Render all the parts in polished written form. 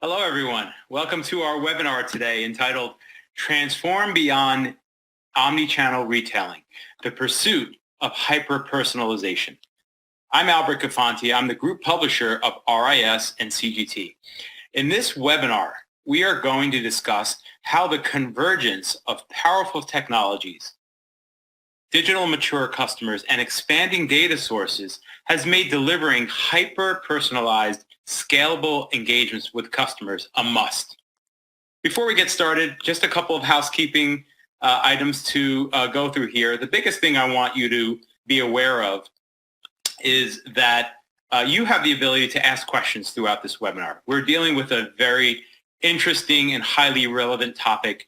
Hello, everyone. Welcome to our webinar today entitled Transform Beyond Omnichannel Retailing, the Pursuit of Hyper-Personalization. I'm Albert Guffanti. I'm the group publisher of RIS and CGT. In this webinar, we are going to discuss how the convergence of powerful technologies, digital mature customers, and expanding data sources has made delivering hyper-personalized, scalable engagements with customers a must. Before we get started, just a couple of housekeeping items to go through here. The biggest thing I want you to be aware of is that you have the ability to ask questions throughout this webinar. We're dealing with a very interesting and highly relevant topic,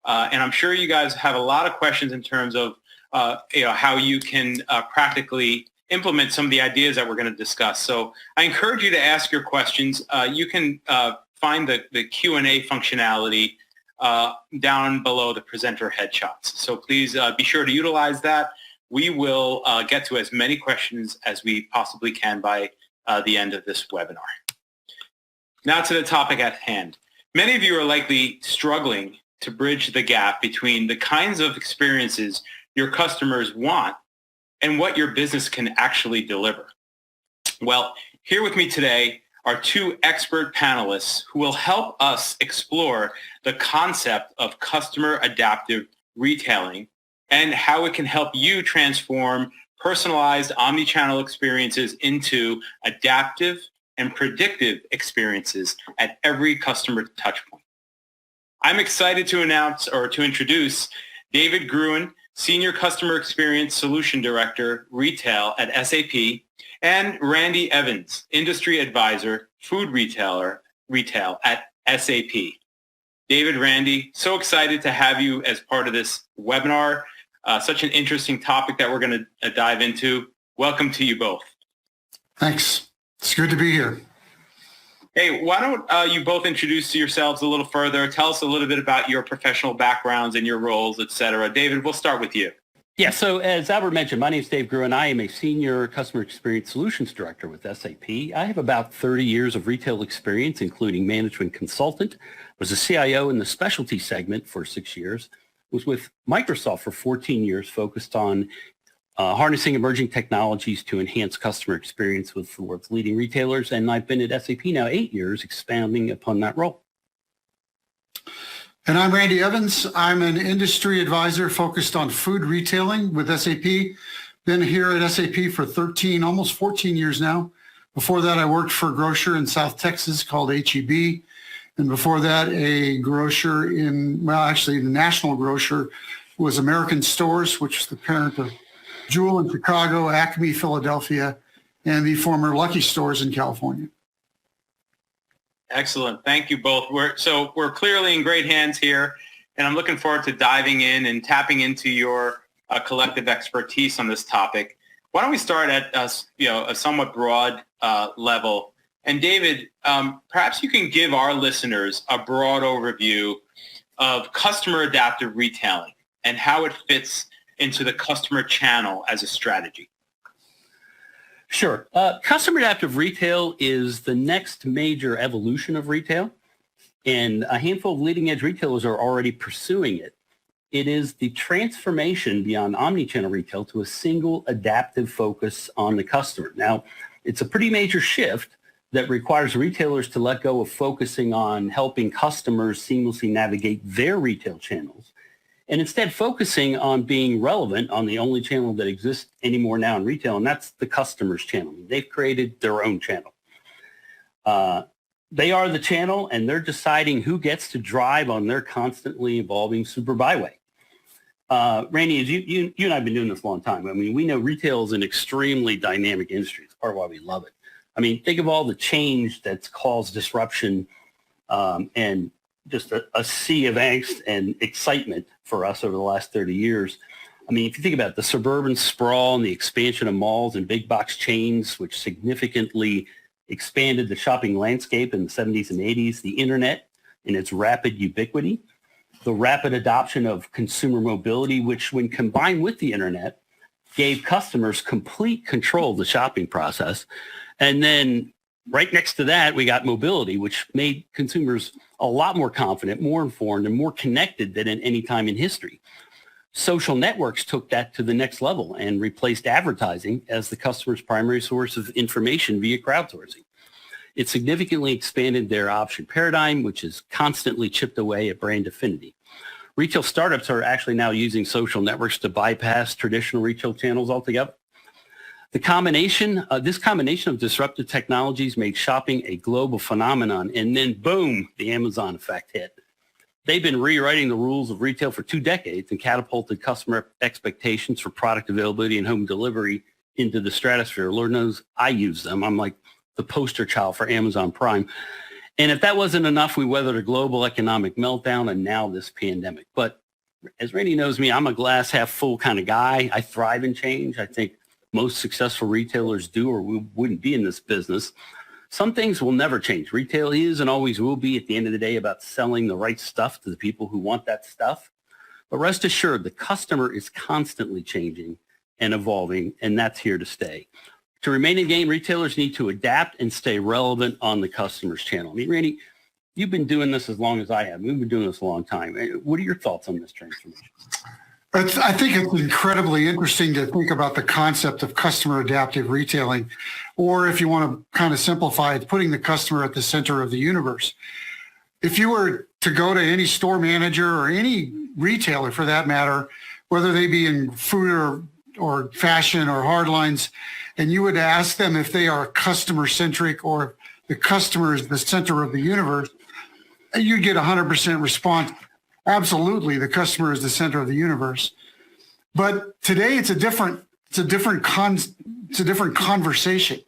and I'm sure you guys have a lot of questions in terms of how you can practically implement some of the ideas that we're going to discuss. So I encourage you to ask your questions. You can find the Q&A functionality down below the presenter headshots. So please be sure to utilize that. We will get to as many questions as we possibly can by the end of this webinar. Now to the topic at hand. Many of you are likely struggling to bridge the gap between the kinds of experiences your customers want and what your business can actually deliver. Well, here with me today are two expert panelists who will help us explore the concept of customer adaptive retailing and how it can help you transform personalized omnichannel experiences into adaptive and predictive experiences at every customer touchpoint. I'm excited to introduce David Gruehn, Senior Customer Experience Solution Director, Retail at SAP, and Randy Evins, Industry Advisor, Food Retail at SAP. David, Randy, so excited to have you as part of this webinar. Such an interesting topic that we're going to dive into. Welcome to you both. Thanks. It's good to be here. Hey, why don't you both introduce yourselves a little further? Tell us a little bit about your professional backgrounds and your roles, et cetera. David, we'll start with you. Yeah, so as Albert mentioned, my name is Dave Gruehn. I am a Senior Customer Experience Solutions Director with SAP. I have about 30 years of retail experience, including management consultant. Was a CIO in the specialty segment for 6 years. Was with Microsoft for 14 years, focused on harnessing emerging technologies to enhance customer experience with the world's leading retailers. And I've been at SAP now 8 years, expanding upon that role. And I'm Randy Evins. I'm an industry advisor focused on food retailing with SAP. Been here at SAP for 13, almost 14 years now. Before that, I worked for a grocer in South Texas called HEB. And before that, a grocer the national grocer was American Stores, which is the parent of Jewel in Chicago, Acme, Philadelphia, and the former Lucky Stores in California. Excellent. Thank you both. We're clearly in great hands here, and I'm looking forward to diving in and tapping into your collective expertise on this topic. Why don't we start at a somewhat broad level? And David, perhaps you can give our listeners a broad overview of customer adaptive retailing and how it fits into the customer channel as a strategy. Sure. Customer adaptive retail is the next major evolution of retail, and a handful of leading edge retailers are already pursuing it. It is the transformation beyond omnichannel retail to a single adaptive focus on the customer. Now, it's a pretty major shift that requires retailers to let go of focusing on helping customers seamlessly navigate their retail channels, and instead focusing on being relevant on the only channel that exists anymore now in retail, and that's the customer's channel. They've created their own channel. They are the channel, and they're deciding who gets to drive on their constantly evolving super byway. Randy, as you and I have been doing this a long time. I mean, we know retail is an extremely dynamic industry. It's part of why we love it. I mean, think of all the change that's caused disruption and just a sea of angst and excitement for us over the last 30 years. I mean, if you think about the suburban sprawl and the expansion of malls and big box chains, which significantly expanded the shopping landscape in the 70s and 80s, the internet in its rapid ubiquity, the rapid adoption of consumer mobility, which when combined with the internet, gave customers complete control of the shopping process. And then Right next to that, we got mobility, which made consumers a lot more confident, more informed, and more connected than at any time in history. Social networks took that to the next level and replaced advertising as the customer's primary source of information via crowdsourcing. It significantly expanded their option paradigm, which has constantly chipped away at brand affinity. Retail startups are actually now using social networks to bypass traditional retail channels altogether. This combination of disruptive technologies made shopping a global phenomenon, and then boom, the Amazon effect hit. They've been rewriting the rules of retail for 2 decades and catapulted customer expectations for product availability and home delivery into the stratosphere. Lord knows I use them. I'm like the poster child for Amazon Prime. And if that wasn't enough, we weathered a global economic meltdown and now this pandemic. But as Randy knows me, I'm a glass half full kind of guy. I thrive in change. I think most successful retailers do, or we wouldn't be in this business. Some things will never change. Retail is and always will be, at the end of the day, about selling the right stuff to the people who want that stuff. But rest assured, the customer is constantly changing and evolving, and that's here to stay. To remain in the game, retailers need to adapt and stay relevant on the customer's channel. I mean, Randy, you've been doing this as long as I have. We've been doing this a long time. What are your thoughts on this transformation? I think it's incredibly interesting to think about the concept of customer adaptive retailing, or if you want to kind of simplify it, putting the customer at the center of the universe. If you were to go to any store manager or any retailer for that matter, whether they be in food or fashion or hard lines, and you would ask them if they are customer centric or the customer is the center of the universe, you'd get 100% response. Absolutely, the customer is the center of the universe. But today it's a different conversation.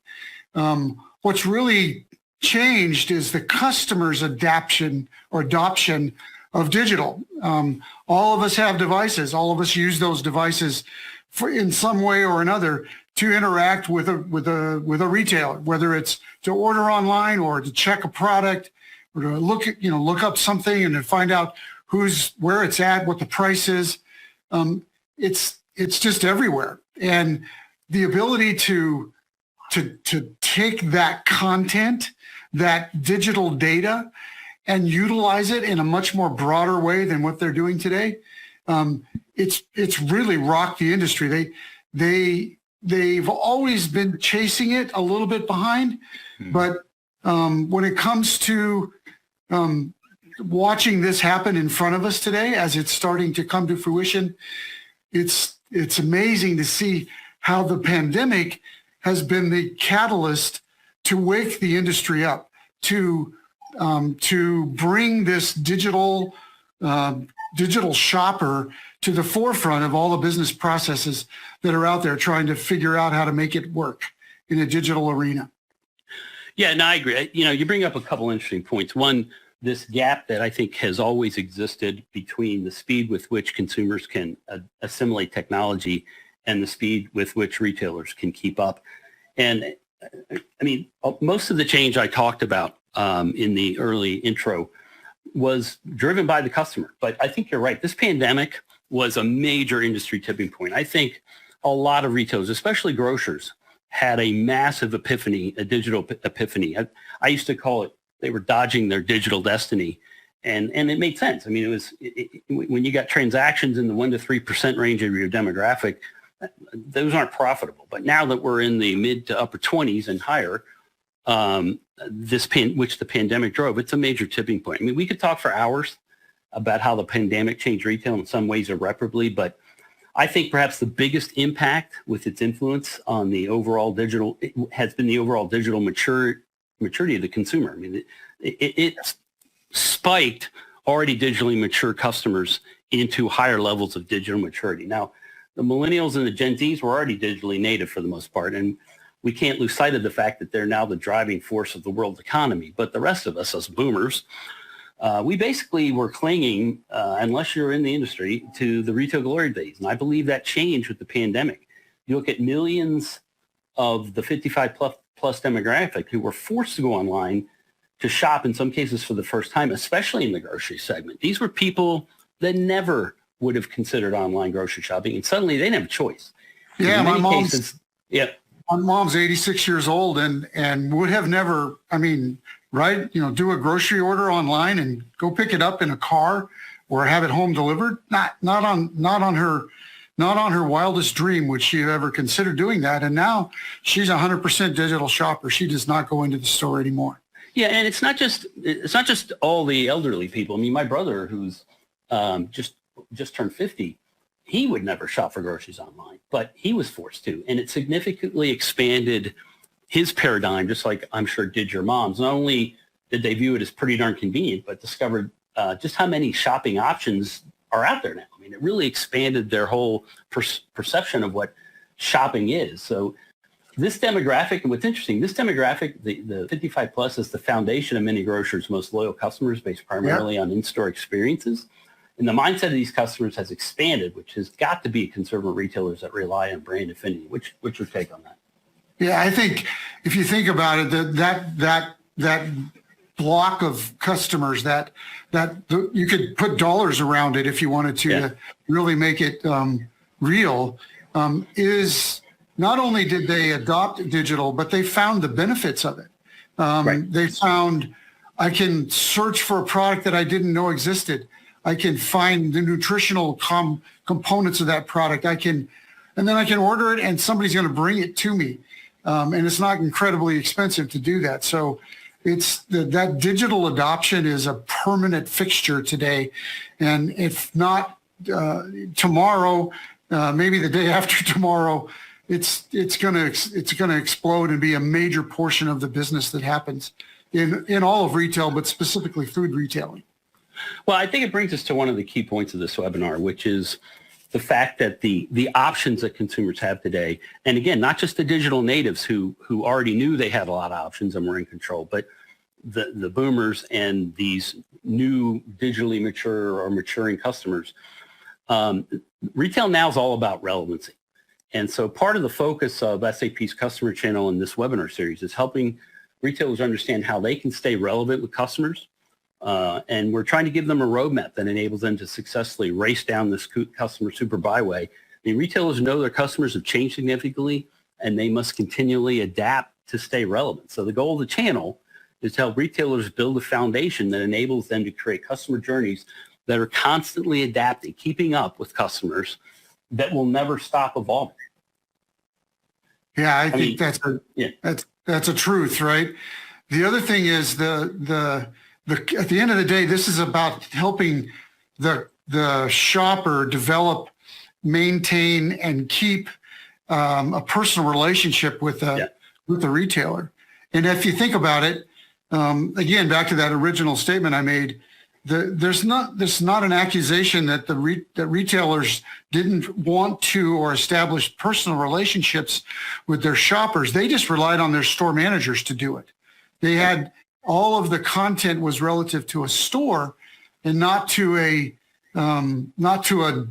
What's really changed is the customer's adoption of digital. All of us have devices. All of us use those devices in some way or another to interact with a retailer, whether it's to order online or to check a product or to look up something and to find out where it's at, what the price is. It's just everywhere. And the ability to take that content, that digital data, and utilize it in a much more broader way than what they're doing today, it's really rocked the industry. They've always been chasing it a little bit behind, but when it comes to watching this happen in front of us today, as it's starting to come to fruition, it's amazing to see how the pandemic has been the catalyst to wake the industry up, to bring this digital shopper to the forefront of all the business processes that are out there trying to figure out how to make it work in a digital arena. Yeah, no, I agree. You bring up a couple interesting points. One, this gap that I think has always existed between the speed with which consumers can assimilate technology and the speed with which retailers can keep up. And I mean, most of the change I talked about in the early intro was driven by the customer. But I think you're right. This pandemic was a major industry tipping point. I think a lot of retailers, especially grocers, had a massive epiphany, a digital epiphany. I used to call it, they were dodging their digital destiny. And it made sense. I mean, when you got transactions in the 1% to 3% range of your demographic, those aren't profitable. But now that we're in the mid to upper 20s and higher, which the pandemic drove, it's a major tipping point. I mean, we could talk for hours about how the pandemic changed retail in some ways irreparably, but I think perhaps the biggest impact with its influence on the overall digital has been the overall digital maturity of the consumer. I mean, it spiked already digitally mature customers into higher levels of digital maturity. Now, the millennials and the Gen Zs were already digitally native for the most part, and we can't lose sight of the fact that they're now the driving force of the world economy. But the rest of us, as boomers, we basically were clinging, unless you're in the industry, to the retail glory days. And I believe that changed with the pandemic. You look at millions of the 55 plus demographic who were forced to go online to shop, in some cases for the first time, especially in the grocery segment. These were people that never would have considered online grocery shopping, and suddenly they didn't have a choice. Yeah, my My mom's 86 years old and would have never, right? Do a grocery order online and go pick it up in a car or have it home delivered. Not on her wildest dream would she have ever considered doing that. And now she's 100% digital shopper. She does not go into the store anymore. Yeah, and it's not just all the elderly people. I mean, my brother, who's just turned 50, he would never shop for groceries online, but he was forced to, and it significantly expanded his paradigm, just like I'm sure did your mom's. Not only did they view it as pretty darn convenient, but discovered just how many shopping options are out there now. I mean, it really expanded their whole perception of what shopping is. So this demographic, and what's interesting, this demographic, the 55 plus, is the foundation of many grocers' most loyal customers based primarily on in-store experiences. And the mindset of these customers has expanded, which has got to be conservative retailers that rely on brand affinity. What's your take on that? Yeah, I think if you think about it, that block of customers that you could put dollars around it if you wanted to really make it real, is not only did they adopt digital, but they found the benefits of it. They found, I can search for a product that I didn't know existed. I can find the nutritional components of that product. And then I can order it and somebody's going to bring it to me. And it's not incredibly expensive to do that. So it's that digital adoption is a permanent fixture today. And if not tomorrow, maybe the day after tomorrow, it's going to explode and be a major portion of the business that happens in all of retail, but specifically food retailing. Well, I think it brings us to one of the key points of this webinar, which is the fact that the options that consumers have today, and again, not just the digital natives who already knew they had a lot of options and were in control, but the boomers and these new digitally mature or maturing customers. Retail now is all about relevancy. And so part of the focus of SAP's customer channel in this webinar series is helping retailers understand how they can stay relevant with customers. And we're trying to give them a roadmap that enables them to successfully race down this customer super byway. I mean, retailers know their customers have changed significantly, and they must continually adapt to stay relevant. So the goal of the channel is to help retailers build a foundation that enables them to create customer journeys that are constantly adapting, keeping up with customers that will never stop evolving. Yeah, I think that's a truth, right? The other thing is at the end of the day, this is about helping the shopper develop, maintain, and keep a personal relationship with the retailer. And if you think about it, again, back to that original statement I made, there's not an accusation that that retailers didn't want to or establish personal relationships with their shoppers. They just relied on their store managers to do it. They had all of the content was relative to a store and not to a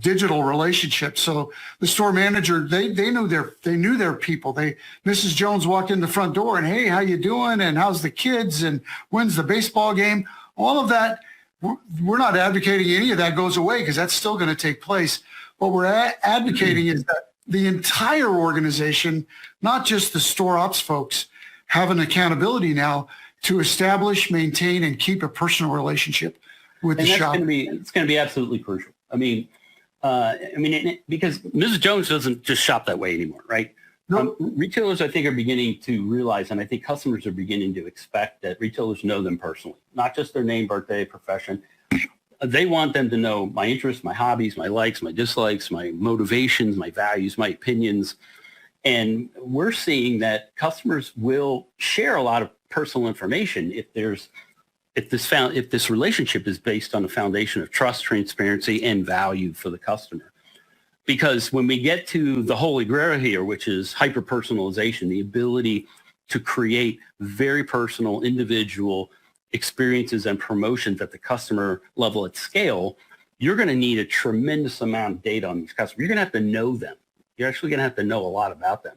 digital relationship. So the store manager, they knew their people. Mrs. Jones walked in the front door and, hey, how you doing? And how's the kids? And when's the baseball game? All of that, we're not advocating any of that goes away because that's still going to take place. What we're advocating is that the entire organization, not just the store ops folks, have an accountability now to establish, maintain, and keep a personal relationship with the shopper. It's going to be absolutely crucial. Because Mrs. Jones doesn't just shop that way anymore, right? No. Retailers, I think, are beginning to realize, and I think customers are beginning to expect that retailers know them personally, not just their name, birthday, profession. They want them to know my interests, my hobbies, my likes, my dislikes, my motivations, my values, my opinions. And we're seeing that customers will share a lot of personal information if this relationship is based on a foundation of trust, transparency, and value for the customer. Because when we get to the holy grail here, which is hyper-personalization, the ability to create very personal, individual experiences and promotions at the customer level at scale, you're going to need a tremendous amount of data on these customers. You're going to have to know them. You're actually going to have to know a lot about them.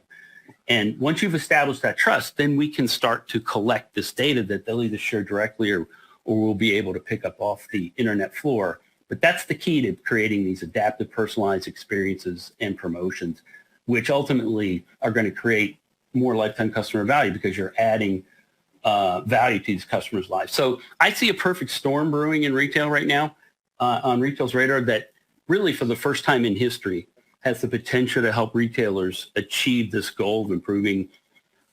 And once you've established that trust, then we can start to collect this data that they'll either share directly or we'll be able to pick up off the internet floor. But that's the key to creating these adaptive, personalized experiences and promotions, which ultimately are going to create more lifetime customer value because you're adding value to these customers' lives. So I see a perfect storm brewing in retail right now on retail's radar that really for the first time in history has the potential to help retailers achieve this goal of improving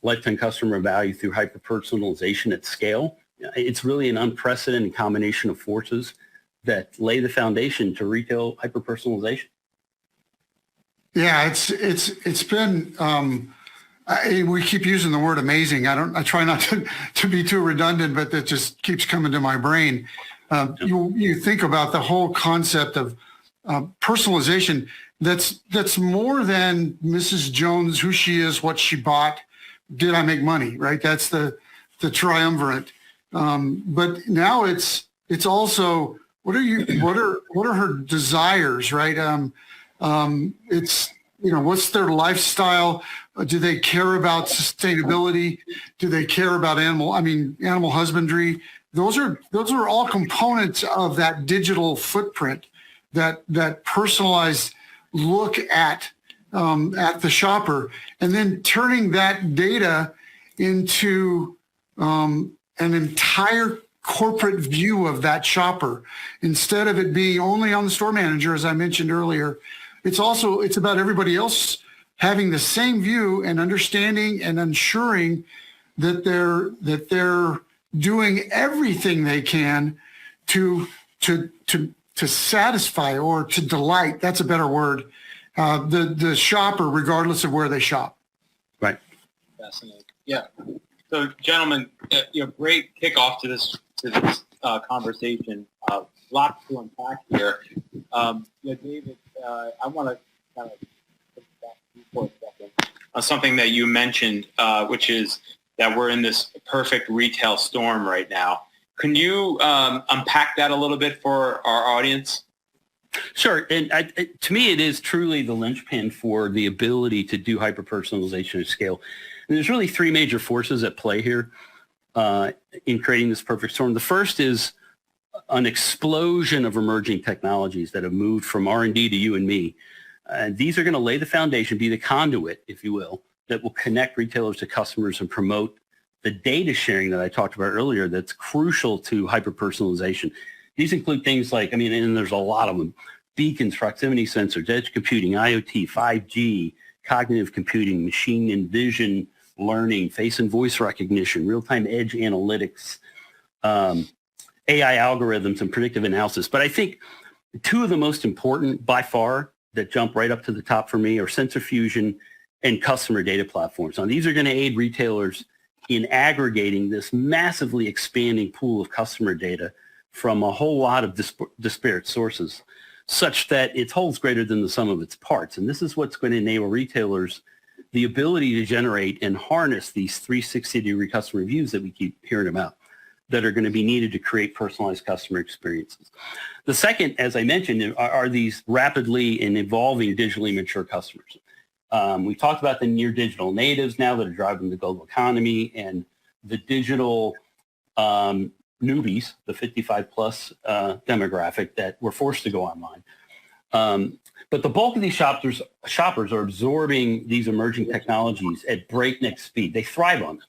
lifetime customer value through hyper-personalization at scale. It's really an unprecedented combination of forces that lay the foundation to retail hyper-personalization. Yeah, it's been, we keep using the word amazing. I try not to be too redundant, but that just keeps coming to my brain. You think about the whole concept of personalization. That's more than Mrs. Jones, who she is, what she bought, did I make money, right? That's the triumvirate. But now it's also what are her desires, right? It's, what's their lifestyle? Do they care about sustainability? Do they care about animal husbandry? Those are all components of that digital footprint, that personalized look at the shopper, and then turning that data into an entire corporate view of that shopper. Instead of it being only on the store manager, as I mentioned earlier, it's about everybody else having the same view and understanding and ensuring that they're doing everything they can to satisfy or to delight. That's a better word. The shopper, regardless of where they shop. Right. Fascinating. Yeah. So, gentlemen, great kickoff to this conversation. Lots to unpack here. David, I want to kind of put back to you for a second on something that you mentioned, which is that we're in this perfect retail storm right now. Can you unpack that a little bit for our audience? Sure. And to me, it is truly the linchpin for the ability to do hyper-personalization at scale. And there's really three major forces at play here in creating this perfect storm. The first is an explosion of emerging technologies that have moved from R&D to you and me. These are going to lay the foundation, be the conduit, if you will, that will connect retailers to customers and promote the data sharing that I talked about earlier that's crucial to hyper-personalization. These include things like, and there's a lot of them, beacons, proximity sensors, edge computing, IoT, 5G, cognitive computing, machine and vision learning, face and voice recognition, real-time edge analytics, AI algorithms, and predictive analysis. But I think two of the most important by far that jump right up to the top for me are sensor fusion and customer data platforms. Now, these are going to aid retailers in aggregating this massively expanding pool of customer data from a whole lot of disparate sources, such that it holds greater than the sum of its parts. And this is what's going to enable retailers the ability to generate and harness these 360-degree customer views that we keep hearing about that are going to be needed to create personalized customer experiences. The second, as I mentioned, are these rapidly and evolving digitally mature customers. We talked about the near digital natives now that are driving the global economy, and the digital newbies, the 55 plus demographic that were forced to go online. But the bulk of these shoppers are absorbing these emerging technologies at breakneck speed. They thrive on them.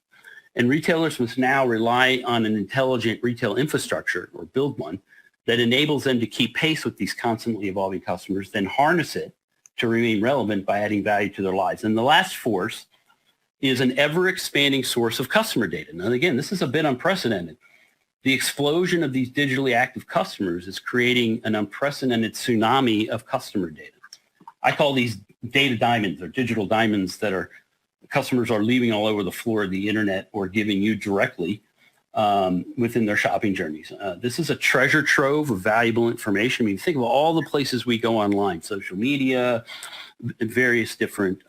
And retailers must now rely on an intelligent retail infrastructure, or build one, that enables them to keep pace with these constantly evolving customers, then harness it to remain relevant by adding value to their lives. And the last force is an ever-expanding source of customer data. Now, again, this is a bit unprecedented. The explosion of these digitally active customers is creating an unprecedented tsunami of customer data. I call these data diamonds, or digital diamonds, that customers are leaving all over the floor of the internet or giving you directly within their shopping journeys. This is a treasure trove of valuable information. Think of all the places we go online, social media, various different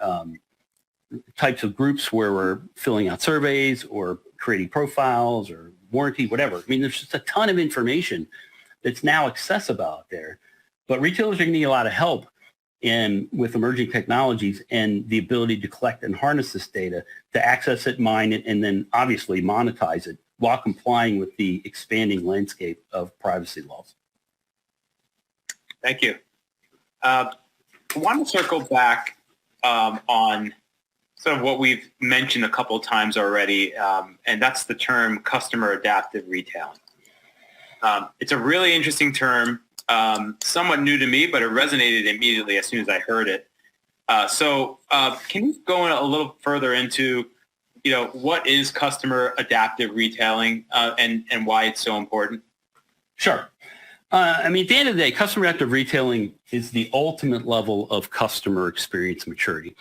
types of groups where we're filling out surveys or creating profiles or warranty, whatever. There's just a ton of information that's now accessible out there. But retailers are going to need a lot of help with emerging technologies and the ability to collect and harness this data to access it, mine it, and then obviously monetize it while complying with the expanding landscape of privacy laws. Thank you. I want to circle back on sort of what we've mentioned a couple of times already, and that's the term customer adaptive retailing. It's a really interesting term, somewhat new to me, but it resonated immediately as soon as I heard it. So can you go a little further into, what is customer adaptive retailing and why it's so important? Sure. At the end of the day, customer adaptive retailing is the ultimate level of customer experience maturity.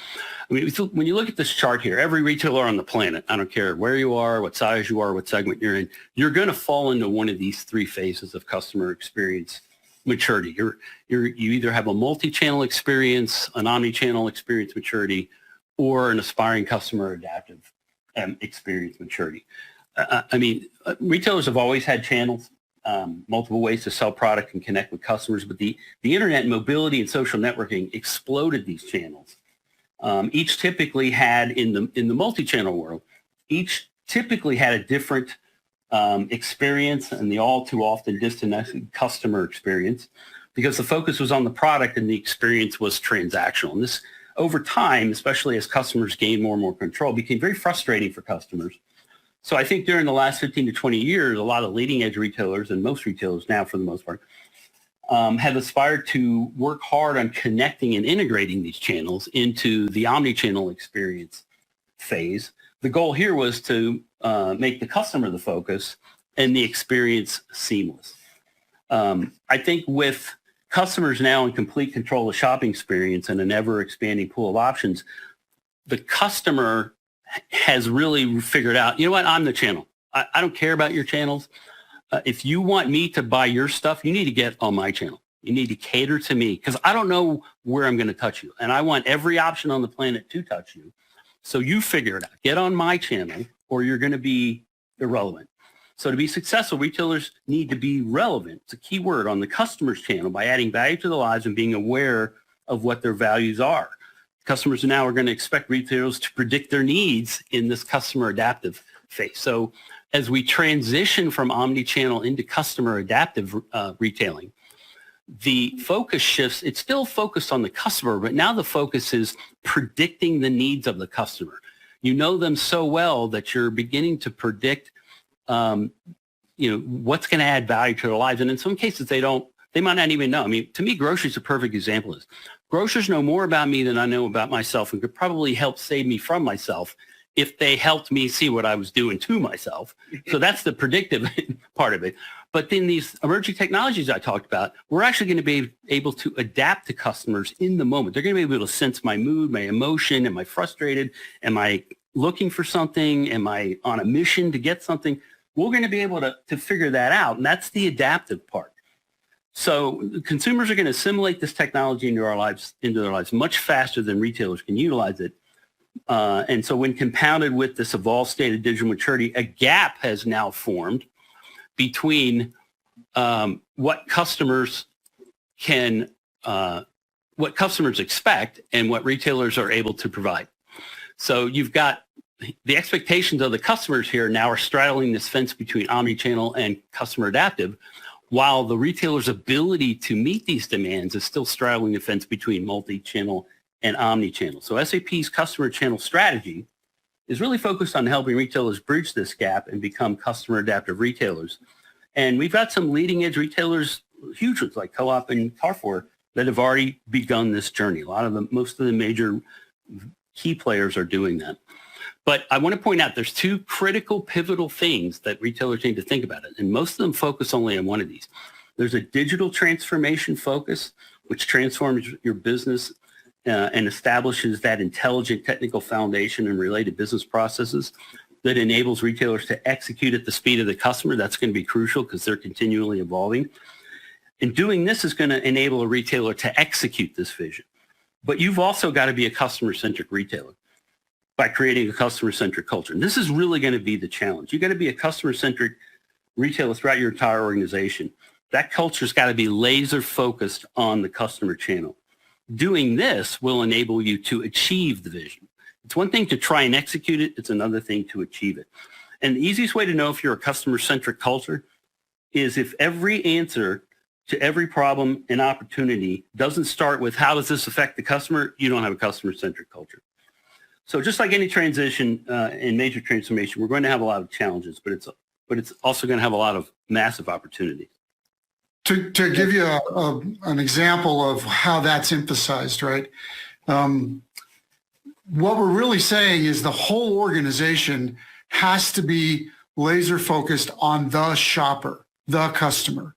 When you look at this chart here, every retailer on the planet, I don't care where you are, what size you are, what segment you're in, you're going to fall into one of these three phases of customer experience maturity. You either have a multi-channel experience, an omni-channel experience maturity, or an aspiring customer adaptive experience maturity. Retailers have always had channels. Multiple ways to sell product and connect with customers, but the internet, mobility, and social networking exploded these channels. Each typically had in the multi-channel world, each typically had a different experience, and the all too often disconnected customer experience, because the focus was on the product and the experience was transactional. And this, over time, especially as customers gained more and more control, became very frustrating for customers. So I think during the last 15 to 20 years, a lot of leading edge retailers, and most retailers now for the most part, have aspired to work hard on connecting and integrating these channels into the omni-channel experience phase. The goal here was to make the customer the focus and the experience seamless. I think with customers now in complete control of shopping experience and an ever-expanding pool of options, the customer has really figured out, I'm the channel. I don't care about your channels. If you want me to buy your stuff, you need to get on my channel. You need to cater to me because I don't know where I'm going to touch you. And I want every option on the planet to touch you. So you figure it out. Get on my channel or you're going to be irrelevant. So to be successful, retailers need to be relevant. It's a key word on the customer's channel by adding value to their lives and being aware of what their values are. Customers now are going to expect retailers to predict their needs in this customer adaptive phase. So as we transition from omni-channel into customer adaptive retailing, the focus shifts. It's still focused on the customer, but now the focus is predicting the needs of the customer. You know them so well that you're beginning to predict, what's going to add value to their lives. And in some cases, they might not even know. To me, grocery is a perfect example of this. Grocers know more about me than I know about myself and could probably help save me from myself if they helped me see what I was doing to myself. So that's the predictive part of it. But then these emerging technologies I talked about, we're actually going to be able to adapt to customers in the moment. They're going to be able to sense my mood, my emotion. Am I frustrated? Am I looking for something? Am I on a mission to get something? We're going to be able to figure that out. And that's the adaptive part. So consumers are going to assimilate this technology into their lives much faster than retailers can utilize it. And so when compounded with this evolved state of digital maturity, a gap has now formed between what customers expect and what retailers are able to provide. So you've got the expectations of the customers here now are straddling this fence between omnichannel and customer adaptive, while the retailer's ability to meet these demands is still straddling the fence between multi-channel and omni-channel. So SAP's customer channel strategy is really focused on helping retailers bridge this gap and become customer adaptive retailers. And we've got some leading edge retailers, huge ones like Co-op and Carrefour, that have already begun this journey. Most of the major key players are doing that. But I want to point out there's two critical pivotal things that retailers need to think about it. And most of them focus only on one of these. There's a digital transformation focus, which transforms your business and establishes that intelligent technical foundation and related business processes that enables retailers to execute at the speed of the customer. That's going to be crucial because they're continually evolving. And doing this is going to enable a retailer to execute this vision. But you've also got to be a customer-centric retailer by creating a customer-centric culture. And this is really going to be the challenge. You've got to be a customer-centric retailer throughout your entire organization. That culture's got to be laser-focused on the customer channel. Doing this will enable you to achieve the vision. It's one thing to try and execute it. It's another thing to achieve it. And the easiest way to know if you're a customer-centric culture is if every answer to every problem and opportunity doesn't start with how does this affect the customer, you don't have a customer-centric culture. So just like any transition in major transformation, we're going to have a lot of challenges, but it's also going to have a lot of massive opportunities. To give you an example of how that's emphasized, right? What we're really saying is the whole organization has to be laser focused on the shopper, the customer,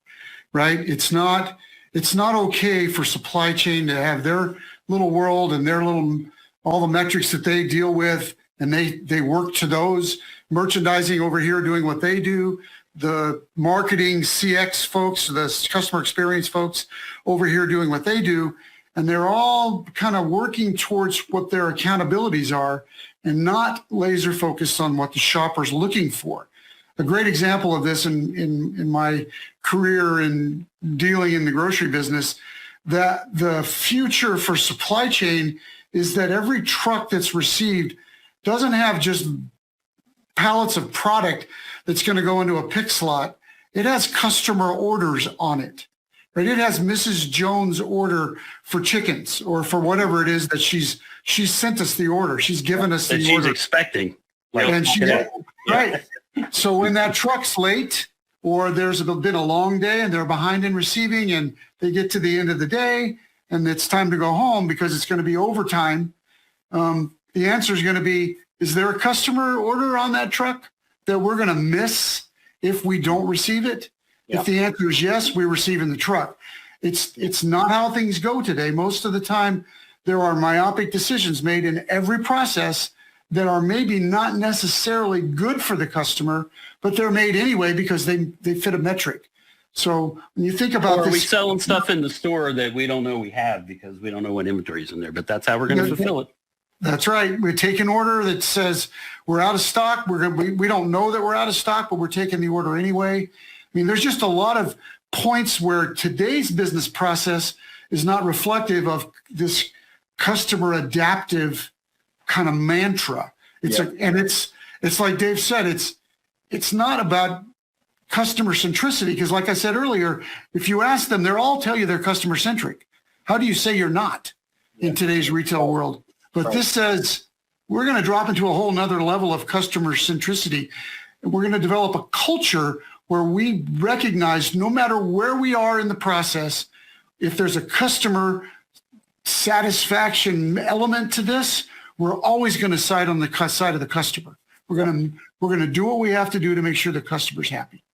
right? It's not okay for supply chain to have their little world and their little, all the metrics that they deal with, and they work to those. Merchandising over here doing what they do, the marketing CX folks, the customer experience folks over here doing what they do, and they're all kind of working towards what their accountabilities are and not laser focused on what the shopper's looking for. A great example of this in my career in dealing in the grocery business, that the future for supply chain is that every truck that's received doesn't have just pallets of product that's going to go into a pick slot. It has customer orders on it, right? It has Mrs. Jones' order for chickens or for whatever it is that she's sent us the order. She's given us the order. She's expecting. And she's, right. So when that truck's late or there's been a long day and they're behind in receiving and they get to the end of the day and it's time to go home because it's going to be overtime, the answer is going to be, is there a customer order on that truck that we're going to miss if we don't receive it? Yep. If the answer is yes, we're receiving the truck. It's not how things go today. Most of the time, there are myopic decisions made in every process that are maybe not necessarily good for the customer, but they're made anyway because they fit a metric. So when you think about this, we selling stuff in the store that we don't know we have because we don't know what inventory is in there, but that's how we're going to fulfill it. That's right. We take an order that says we're out of stock. We don't know that we're out of stock, but we're taking the order anyway. I mean, there's just a lot of points where today's business process is not reflective of this customer adaptive kind of mantra. It's like Dave said, it's not about customer centricity, because like I said earlier, if you ask them, they'll all tell you they're customer centric. How do you say you're not in today's retail world? But this says we're going to drop into a whole nother level of customer centricity. And we're going to develop a culture where we recognize no matter where we are in the process, if there's a customer satisfaction element to this, we're always going to side on the side of the customer. We're going to do what we have to do to make sure the customer's happy.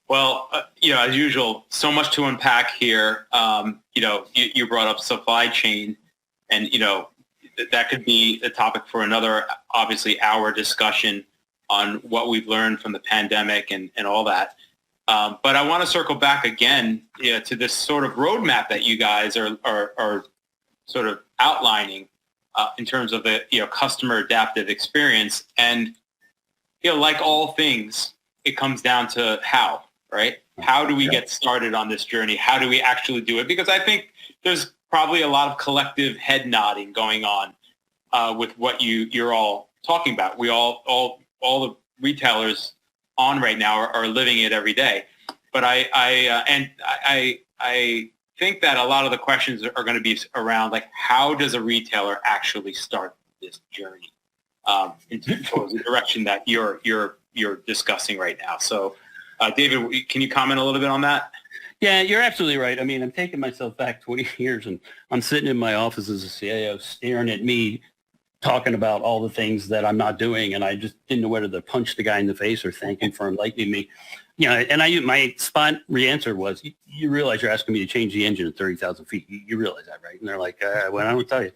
Well, as usual, so much to unpack here. You brought up supply chain. And, that could be a topic for another, obviously, hour discussion on what we've learned from the pandemic and all that. But I want to circle back again to this sort of roadmap that you guys are sort of outlining in terms of the customer adaptive experience. And, like all things, it comes down to how, right? How do we get started on this journey? How do we actually do it? Because I think there's probably a lot of collective head nodding going on with what you're all talking about. We all the retailers on right now are living it every day. But I think that a lot of the questions are going to be around, like, how does a retailer actually start this journey towards the direction that you're discussing right now? So, David, can you comment a little bit on that? Yeah, you're absolutely right. I mean, I'm taking myself back 20 years, and I'm sitting in my office as a CIO staring at me talking about all the things that I'm not doing, and I just didn't know whether to punch the guy in the face or thank him for enlightening me. And my spot re-answer was, you realize you're asking me to change the engine at 30,000 feet. You realize that, right? And they're like, well, I don't tell you.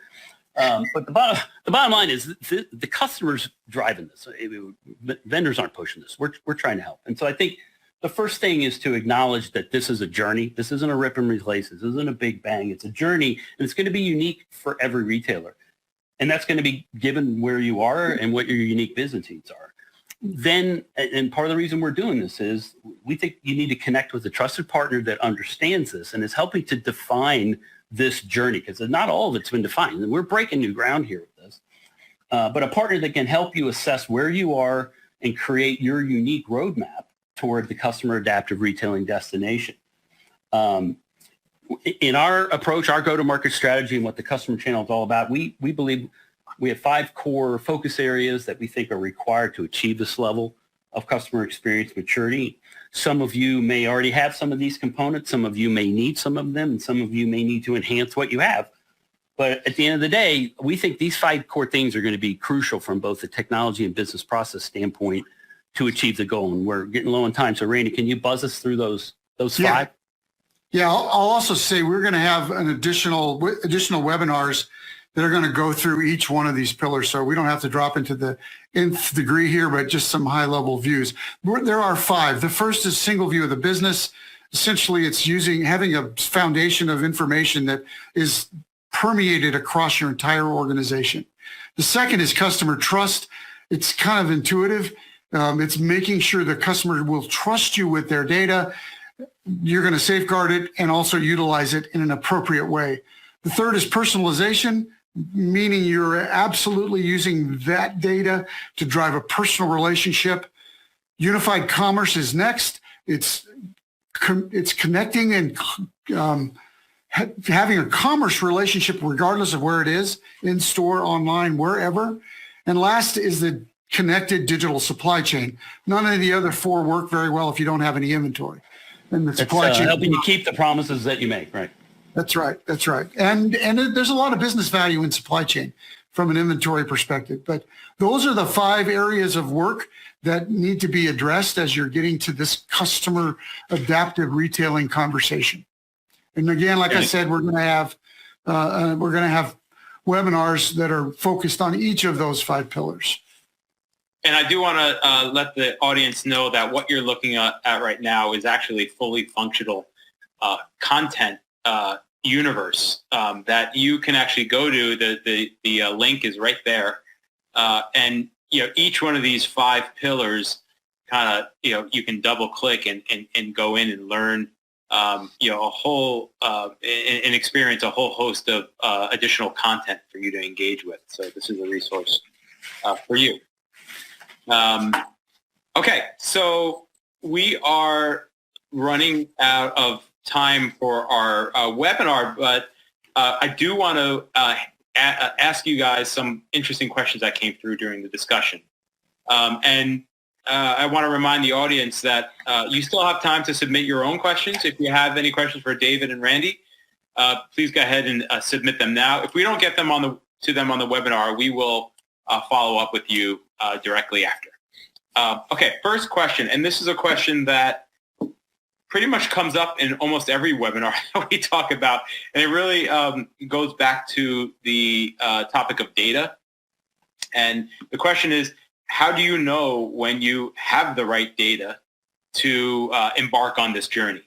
But the bottom line is the customer's driving this. Vendors aren't pushing this. We're trying to help. And so I think the first thing is to acknowledge that this is a journey. This isn't a rip and replace. This isn't a big bang. It's a journey, and it's going to be unique for every retailer. And that's going to be given where you are and what your unique business needs are. Then, and part of the reason we're doing this is we think you need to connect with a trusted partner that understands this and is helping to define this journey, because not all of it's been defined. And we're breaking new ground here with this. But a partner that can help you assess where you are and create your unique roadmap toward the customer adaptive retailing destination. In our approach, our go-to-market strategy and what the customer channel is all about, we believe We have 5 core focus areas that we think are required to achieve this level of customer experience maturity. Some of you may already have some of these components. Some of you may need some of them, and some of you may need to enhance what you have. But at the end of the day, we think these 5 core things are going to be crucial from both the technology and business process standpoint to achieve the goal. And we're getting low on time. So Randy, can you buzz us through those 5? Yeah, I'll also say we're going to have an additional webinars that are going to go through each one of these pillars. So we don't have to drop into the nth degree here, but just some high level views. There are 5. The first is single view of the business. Essentially, it's having a foundation of information that is permeated across your entire organization. The second is customer trust. It's kind of intuitive. It's making sure the customer will trust you with their data. You're going to safeguard it and also utilize it in an appropriate way. The third is personalization, meaning you're absolutely using that data to drive a personal relationship. Unified commerce is next. It's connecting and having a commerce relationship regardless of where it is, in store, online, wherever. And last is the connected digital supply chain. None of the other 4 work very well if you don't have any inventory. And the supply chain helping you keep the promises that you make, right? That's right. That's right. And there's a lot of business value in supply chain from an inventory perspective. But those are the 5 areas of work that need to be addressed as you're getting to this customer adaptive retailing conversation. And again, like I said, we're going to have webinars that are focused on each of those 5 pillars. And I do want to let the audience know that what you're looking at right now is actually fully functional content universe that you can actually go to. The link is right there, and each one of these 5 pillars kind of you can double click and go in and learn a whole and experience a whole host of additional content for you to engage with. So this is a resource for you. Okay, so we are running out of time for our webinar, but I do want to ask you guys some interesting questions that came through during the discussion. And I want to remind the audience that you still have time to submit your own questions. If you have any questions for David and Randy, please go ahead and submit them now. If we don't get them to them on the webinar, we will follow up with you directly after. Okay, first question, and this is a question that pretty much comes up in almost every webinar that we talk about, and it really goes back to the topic of data. And the question is, how do you know when you have the right data to embark on this journey?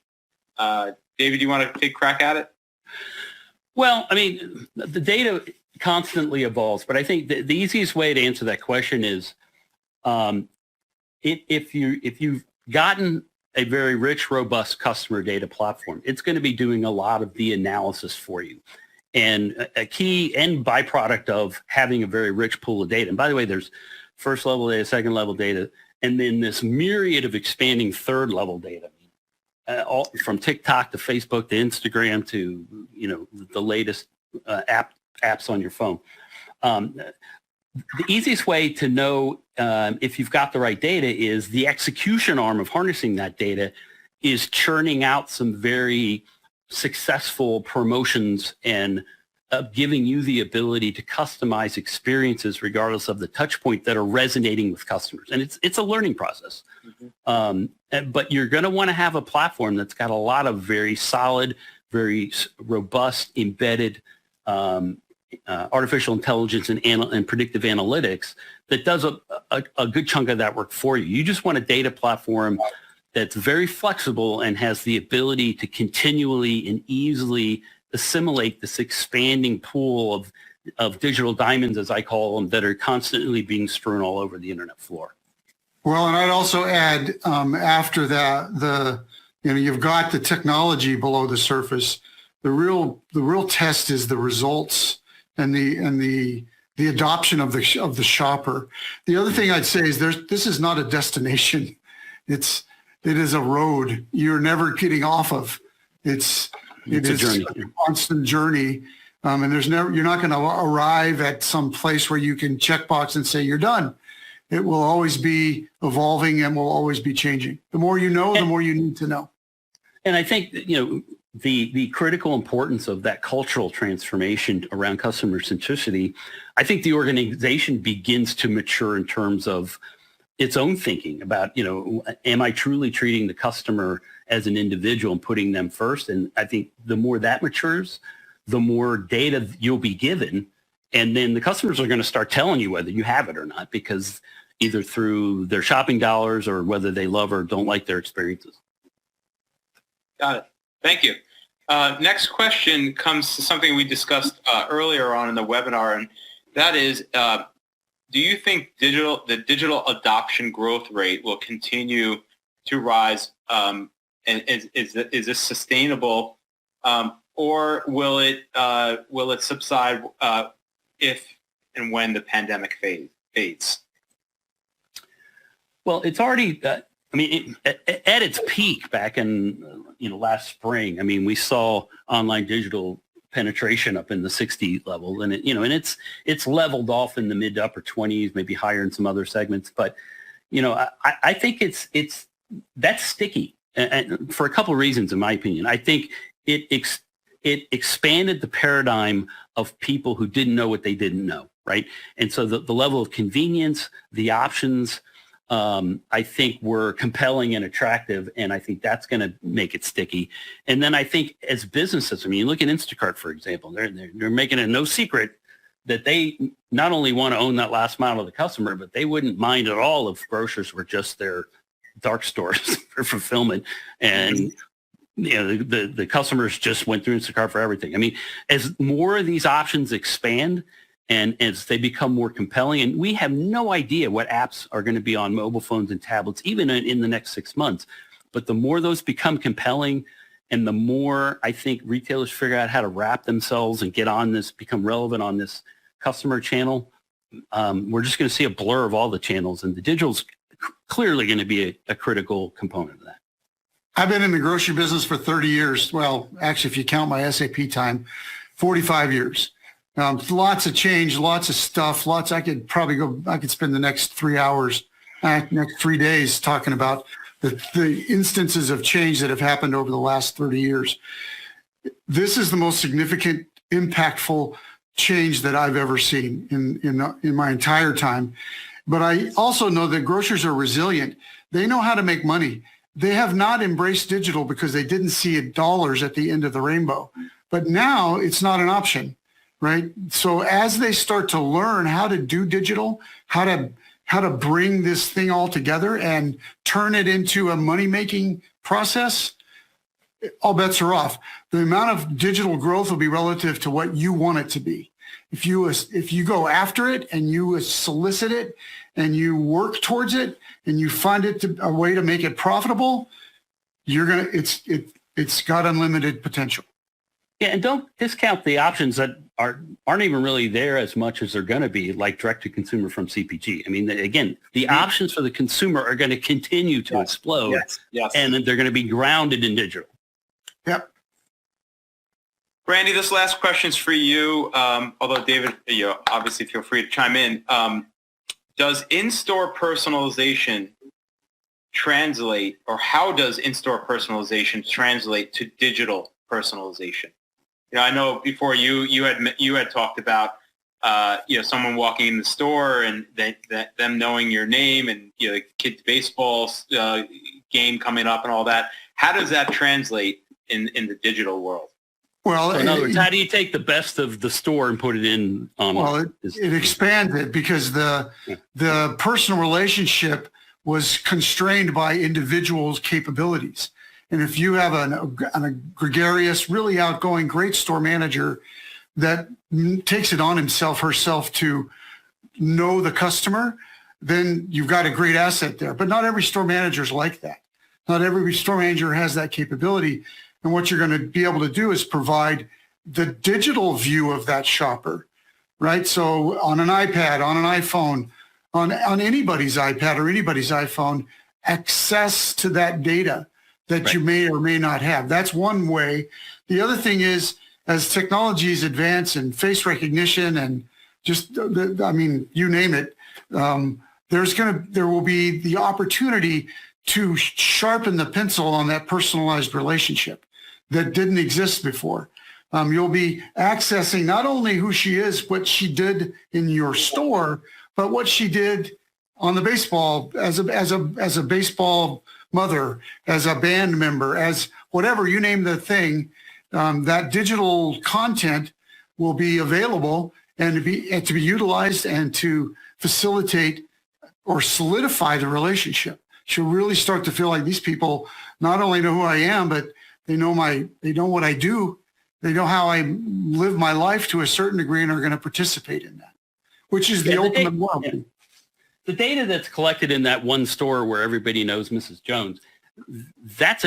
David, do you want to take a crack at it? Well, I mean, the data constantly evolves, but I think the easiest way to answer that question is if you've gotten a very rich, robust customer data platform, it's going to be doing a lot of the analysis for you. And a key end byproduct of having a very rich pool of data, and by the way, there's first level data, second level data, and then this myriad of expanding third level data, all from TikTok to Facebook to Instagram to the latest apps on your phone. The easiest way to know if you've got the right data is the execution arm of harnessing that data is churning out some very successful promotions and giving you the ability to customize experiences regardless of the touch point that are resonating with customers. And it's a learning process. Mm-hmm. But you're going to want to have a platform that's got a lot of very solid, very robust, embedded artificial intelligence and predictive analytics that does a good chunk of that work for you. You just want a data platform that's very flexible and has the ability to continually and easily assimilate this expanding pool of digital diamonds, as I call them, that are constantly being strewn all over the internet floor. Well, and I'd also add after that, you've got the technology below the surface. The real test is the results and the adoption of the shopper. The other thing I'd say is this is not a destination. It is a road you're never getting off of. It is a constant journey And you're not going to arrive at some place where you can checkbox and say you're done. It will always be evolving and will always be changing. The more you know, the more you need to know. And I think, the critical importance of that cultural transformation around customer centricity, I think the organization begins to mature in terms of its own thinking about, am I truly treating the customer as an individual and putting them first? And I think the more that matures, the more data you'll be given. And then the customers are going to start telling you whether you have it or not, because either through their shopping dollars or whether they love or don't like their experiences. Got it. Thank you. Next question comes to something we discussed earlier on in the webinar, and that is, do you think the digital adoption growth rate will continue to rise, and is this sustainable, or will it subside if and when the pandemic fades? Well, it's already. At its peak back in last spring, we saw online digital penetration up in the 60 level, and it's leveled off in the mid to upper 20s, maybe higher in some other segments. But I think that's sticky, and for a couple of reasons, in my opinion. I think it expanded the paradigm of people who didn't know what they didn't know, right? And so the level of convenience, the options, I think were compelling and attractive, and I think that's going to make it sticky. And then I think as businesses, look at Instacart, for example. They're making it no secret that they not only want to own that last mile of the customer, but they wouldn't mind at all if grocers were just their dark stores for fulfillment, and the customers just went through Instacart for everything. As more of these options expand, and as they become more compelling, and we have no idea what apps are going to be on mobile phones and tablets, even in the next 6 months. But the more those become compelling, and the more I think retailers figure out how to wrap themselves and get on this, become relevant on this customer channel, we're just going to see a blur of all the channels, and the digital's clearly going to be a critical component of that. I've been in the grocery business for 30 years. Well, actually, if you count my SAP time, 45 years. Lots of change, lots of stuff, I could spend the next 3 hours, next 3 days talking about the instances of change that have happened over the last 30 years. This is the most significant, impactful change that I've ever seen in my entire time. But I also know that grocers are resilient. They know how to make money. They have not embraced digital because they didn't see dollars at the end of the rainbow. But now it's not an option. Right. So as they start to learn how to do digital, how to bring this thing all together and turn it into a money-making process, all bets are off. The amount of digital growth will be relative to what you want it to be. If you go after it and you solicit it and you work towards it and you find it a way to make it profitable, it's got unlimited potential. Yeah, and don't discount the options that aren't even really there as much as they're going to be, like direct-to-consumer from CPG. Again, the options for the consumer are going to continue to explode, yes. And they're going to be grounded in digital. Yep. Randy, this last question is for you, although David, obviously feel free to chime in. Does in-store personalization translate, or how does in-store personalization translate to digital personalization? I know before you had talked about someone walking in the store and them knowing your name and the kids' baseball game coming up and all that. How does that translate in the digital world? Well, so in other words, how do you take the best of the store and put it in? It expanded because the personal relationship was constrained by individuals' capabilities. And if you have a gregarious, really outgoing, great store manager that takes it on herself to know the customer, then you've got a great asset there. But not every store manager is like that. Not every store manager has that capability. And what you're going to be able to do is provide the digital view of that shopper, right? So on an iPad, on an iPhone, on anybody's iPad or anybody's iPhone, access to that data that you may or may not have. That's one way. The other thing is as technologies advance and face recognition and just, I mean, you name it, there will be the opportunity to sharpen the pencil on that personalized relationship that didn't exist before. You'll be accessing not only who she is, what she did in your store, but what she did on the baseball as a baseball mother, as a band member, as whatever you name the thing. That digital content will be available and to be utilized and to facilitate or solidify the relationship. She'll really start to feel like these people not only know who I am, but they know what I do. They know how I live my life to a certain degree and are going to participate in that, which is the ultimate world. Yeah. The data that's collected in that one store where everybody knows Mrs. Jones, that's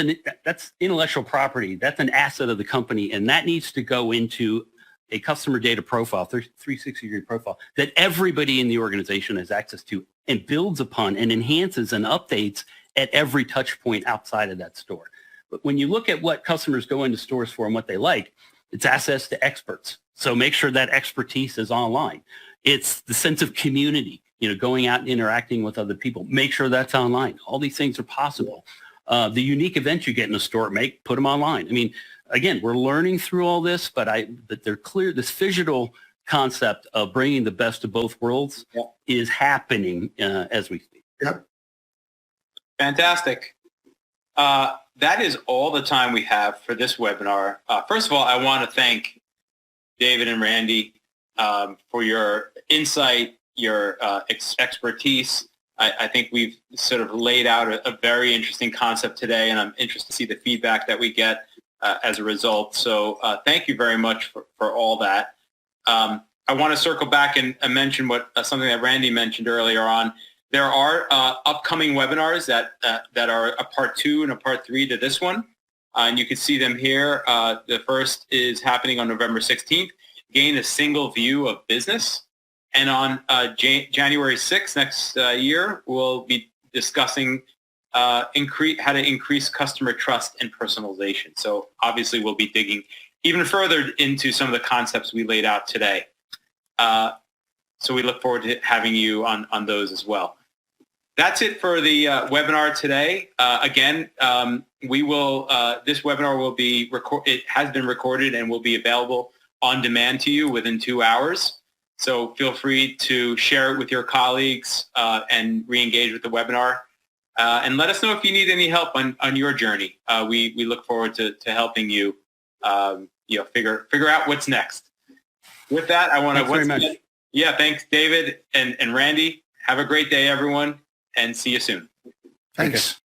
intellectual property. That's an asset of the company, and that needs to go into a customer data profile, 360-degree profile, that everybody in the organization has access to and builds upon and enhances and updates at every touch point outside of that store. But when you look at what customers go into stores for and what they like, it's access to experts. So make sure that expertise is online. It's the sense of community, going out and interacting with other people. Make sure that's online. All these things are possible. The unique events you get in a store, put them online. I mean, again, we're learning through all this, but they're clear. This phygital concept of bringing the best of both worlds is happening as we speak. Yep. Fantastic. That is all the time we have for this webinar. First of all, I want to thank David and Randy for your insight, your expertise. I think we've sort of laid out a very interesting concept today, and I'm interested to see the feedback that we get as a result. So thank you very much for all that. I want to circle back and mention something that Randy mentioned earlier on. There are upcoming webinars that are a part 2 and a part 3 to this one, and you can see them here. The first is happening on November 16th, Gain a Single View of Business. And on January 6th next year, we'll be discussing how to increase customer trust and personalization. So obviously, we'll be digging even further into some of the concepts we laid out today. So we look forward to having you on those as well. That's it for the webinar today. Again, this webinar will be it has been recorded and will be available on demand to you within 2 hours. So feel free to share it with your colleagues and re-engage with the webinar. And let us know if you need any help on your journey. We look forward to helping you, figure out what's next. With that, I want to once again, thanks, David and Randy. Have a great day, everyone, and see you soon. Thanks.